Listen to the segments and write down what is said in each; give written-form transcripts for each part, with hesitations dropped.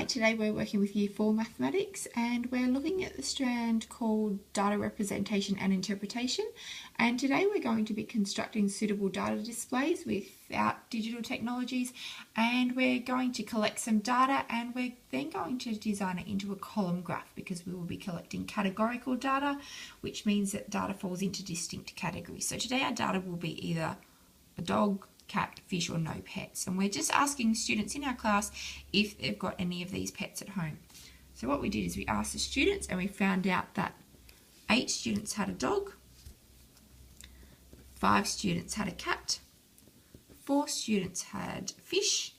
Hi, today we're working with Year 4 Mathematics and we're looking at the strand called Data Representation and Interpretation, and today we're going to be constructing suitable data displays without digital technologies, and we're going to collect some data and we're then going to design it into a column graph because we will be collecting categorical data, which means that data falls into distinct categories. So today our data will be either a dog, cat, fish or no pets, and we're just asking students in our class if they've got any of these pets at home. So what we did is we asked the students and we found out that 8 students had a dog, 5 students had a cat, 4 students had fish,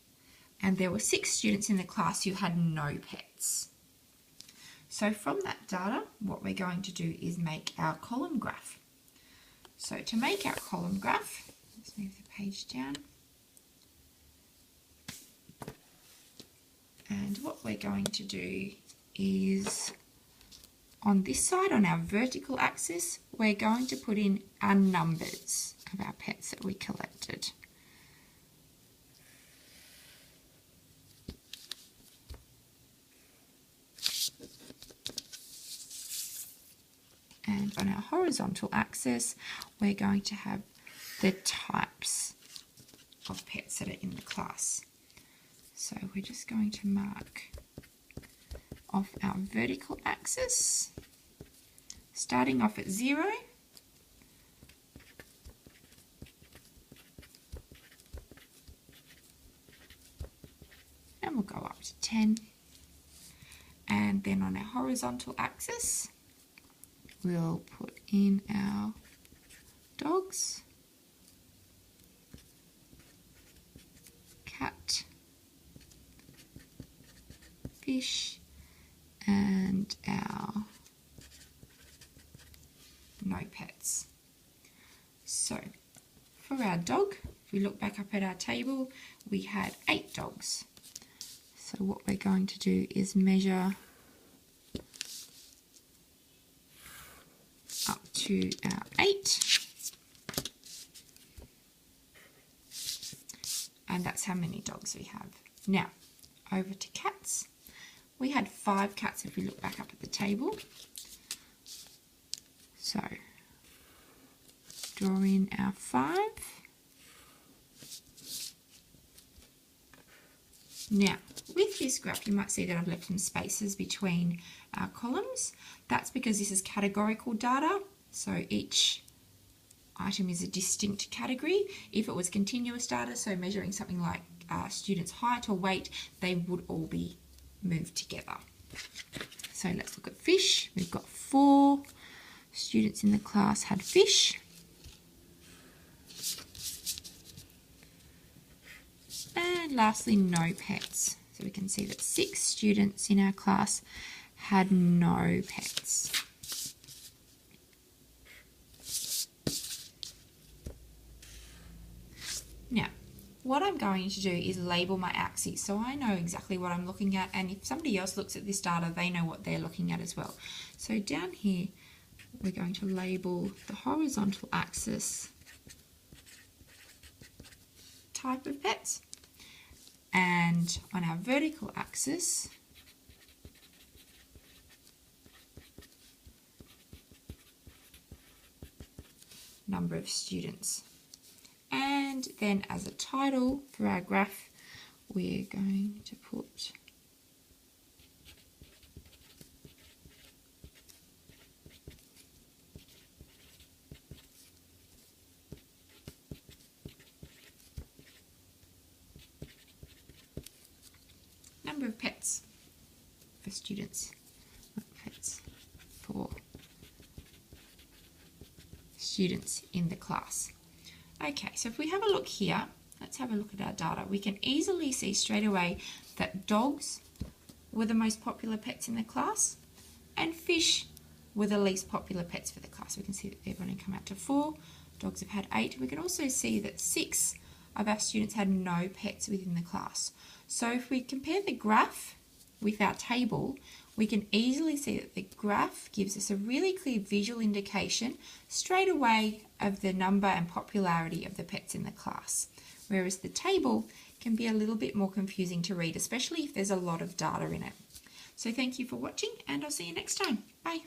and there were 6 students in the class who had no pets. So from that data, what we're going to do is make our column graph. So to make our column graph, let's move the page down. And what we're going to do is, on this side, on our vertical axis, we're going to put in our numbers of our pets that we collected. And on our horizontal axis, we're going to have the types of pets that are in the class. So we're just going to mark off our vertical axis, starting off at 0, and we'll go up to 10, and then on our horizontal axis we'll put in our dogs, cat, fish, and our no pets. So for our dog, if we look back up at our table, we had 8 dogs. So what we're going to do is measure up to our 8, and that's how many dogs we have. Now over to cats. We had 5 cats if we look back up at the table. So draw in our 5. Now with this graph you might see that I've left some spaces between our columns. That's because this is categorical data, so each item is a distinct category. If it was continuous data, so measuring something like students' height or weight, they would all be moved together. So let's look at fish. We've got 4 students in the class had fish. And lastly, no pets. So we can see that 6 students in our class had no pets. Now, what I'm going to do is label my axes so I know exactly what I'm looking at, and if somebody else looks at this data, they know what they're looking at as well. So down here, we're going to label the horizontal axis type of pets, and on our vertical axis, number of students. And then as a title for our graph, we're going to put number of pets for students, not pets for students in the class. Okay, so if we have a look here, let's have a look at our data. We can easily see straight away that dogs were the most popular pets in the class and fish were the least popular pets for the class. We can see that they've only come out to 4. Dogs have had 8. We can also see that 6 of our students had no pets within the class. So if we compare the graph with our table, we can easily see that the graph gives us a really clear visual indication straight away of the number and popularity of the pets in the class, whereas the table can be a little bit more confusing to read, especially if there's a lot of data in it. So thank you for watching, and I'll see you next time. Bye.